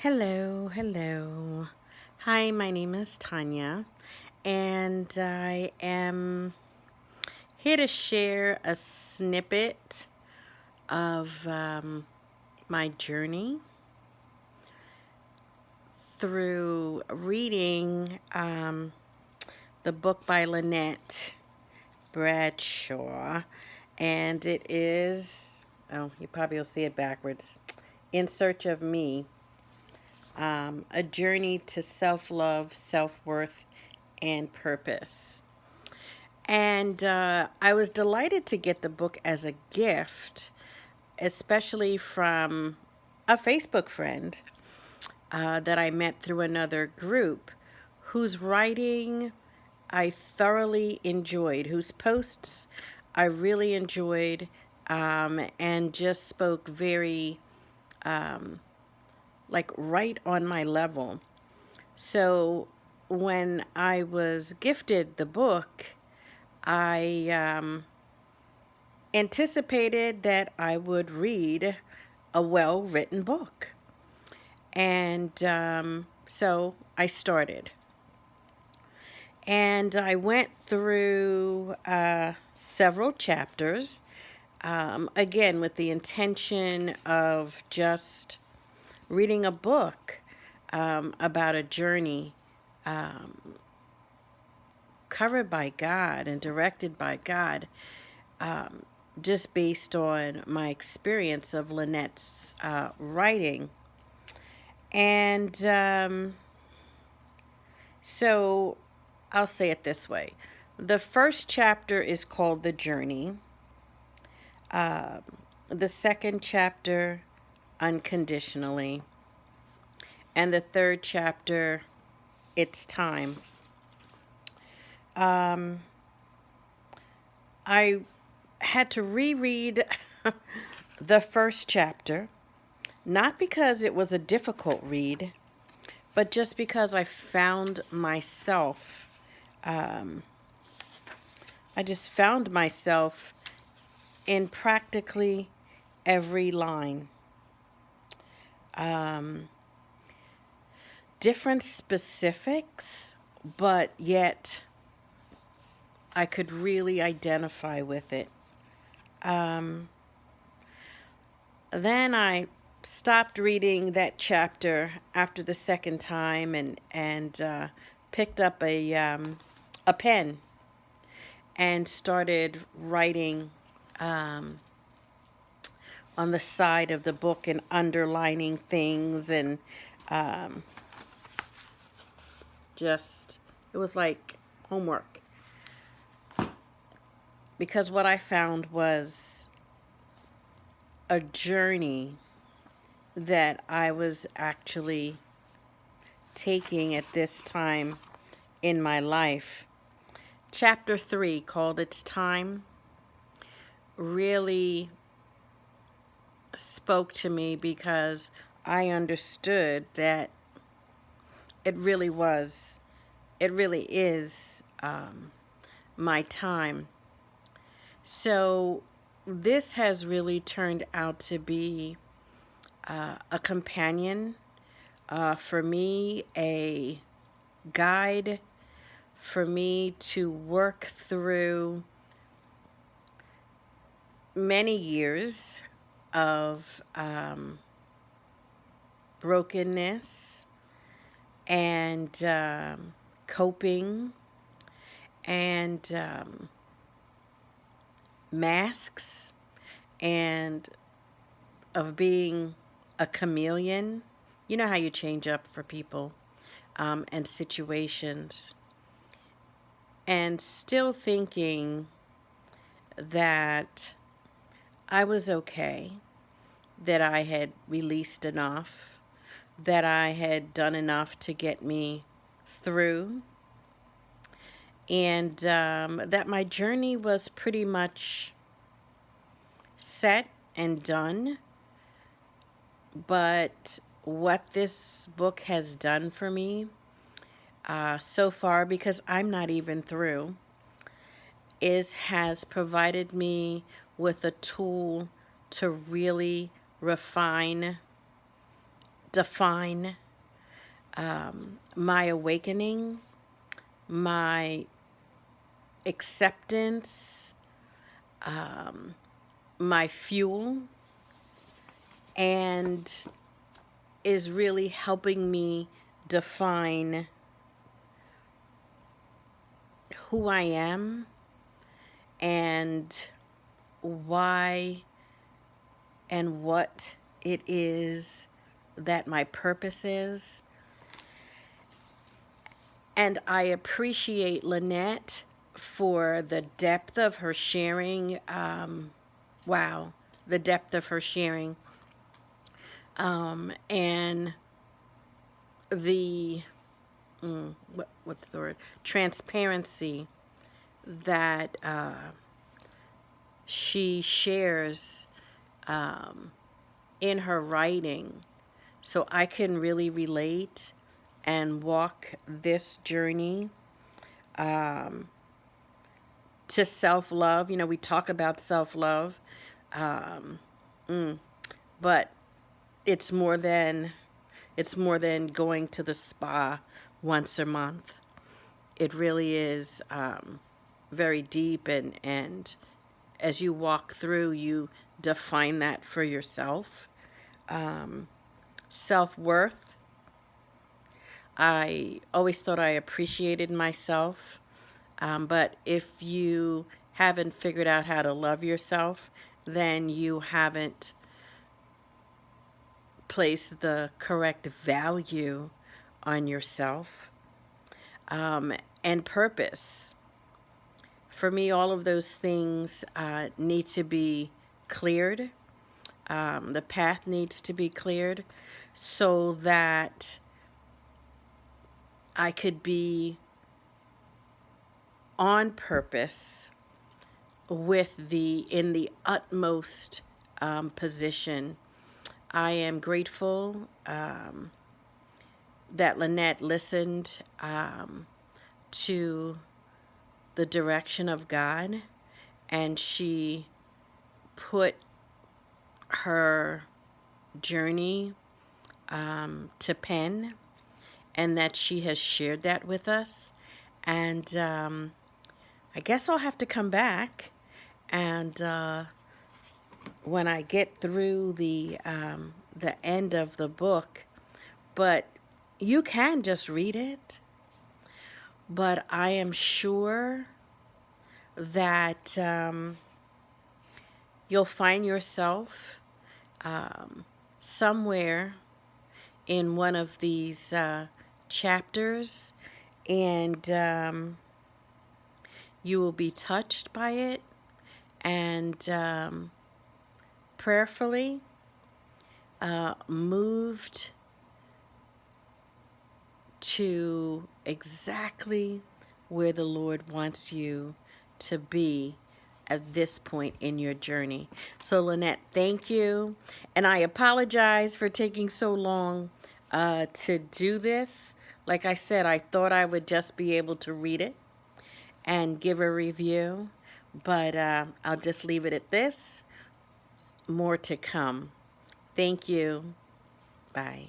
Hello, hello. Hi, my name is Tanya, and I am here to share a snippet of my journey through reading the book by Lynette, Bradshaw, and it is, oh, you probably will see it backwards, In Search of Me. A journey to self love, self worth, and purpose. And I was delighted to get the book as a gift, especially from a Facebook friend that I met through another group whose writing I thoroughly enjoyed, whose posts I really enjoyed, and just spoke very, like, right on my level. So when I was gifted the book, I anticipated that I would read a well written book. And so I started. And I went through several chapters, again, with the intention of just reading a book about a journey covered by God and directed by God, just based on my experience of Lynette's writing. And so I'll say it this way. The first chapter is called The Journey. The second chapter, Unconditionally. And the third chapter, It's Time. I had to reread the first chapter, not because it was a difficult read, but just because I found myself, I just found myself in practically every line. Different specifics, but yet I could really identify with it. Then I stopped reading that chapter after the second time and picked up a pen and started writing on the side of the book and underlining things and just, it was like homework. Because what I found was a journey that I was actually taking at this time in my life. Chapter 3, called It's Time, really spoke to me because I understood that it really is my time. So this has really turned out to be a companion for me, a guide for me to work through many years of brokenness and coping and masks and of being a chameleon. You know how you change up for people and situations, and still thinking that I was okay, that I had released enough, that I had done enough to get me through, and that my journey was pretty much set and done. But what this book has done for me so far, because I'm not even through, has provided me with a tool to really refine, define my awakening, my acceptance, my fuel, and is really helping me define who I am and why and what it is that my purpose is. And I appreciate Lynette for the depth of her sharing. Wow, the depth of her sharing. And the, what's the word? Transparency that she shares in her writing. So I can really relate and walk this journey to self-love. You know, we talk about self-love, but it's more than going to the spa once a month. It really is very deep, and as you walk through, you define that for yourself. Self-worth. I always thought I appreciated myself, but if you haven't figured out how to love yourself, then you haven't placed the correct value on yourself. And purpose. For me, all of those things need to be cleared. The path needs to be cleared so that I could be on purpose in the utmost position. I am grateful that Lynette listened to the direction of God, and she put her journey to pen, and that she has shared that with us. And I guess I'll have to come back, and when I get through the end of the book, but you can just read it. But I am sure that you'll find yourself somewhere in one of these chapters, and you will be touched by it, and prayerfully moved to exactly where the Lord wants you to be at this point in your journey. So Lynette, thank you. And I apologize for taking so long to do this. Like I said, I thought I would just be able to read it and give a review, but I'll just leave it at this. More to come. Thank you. Bye.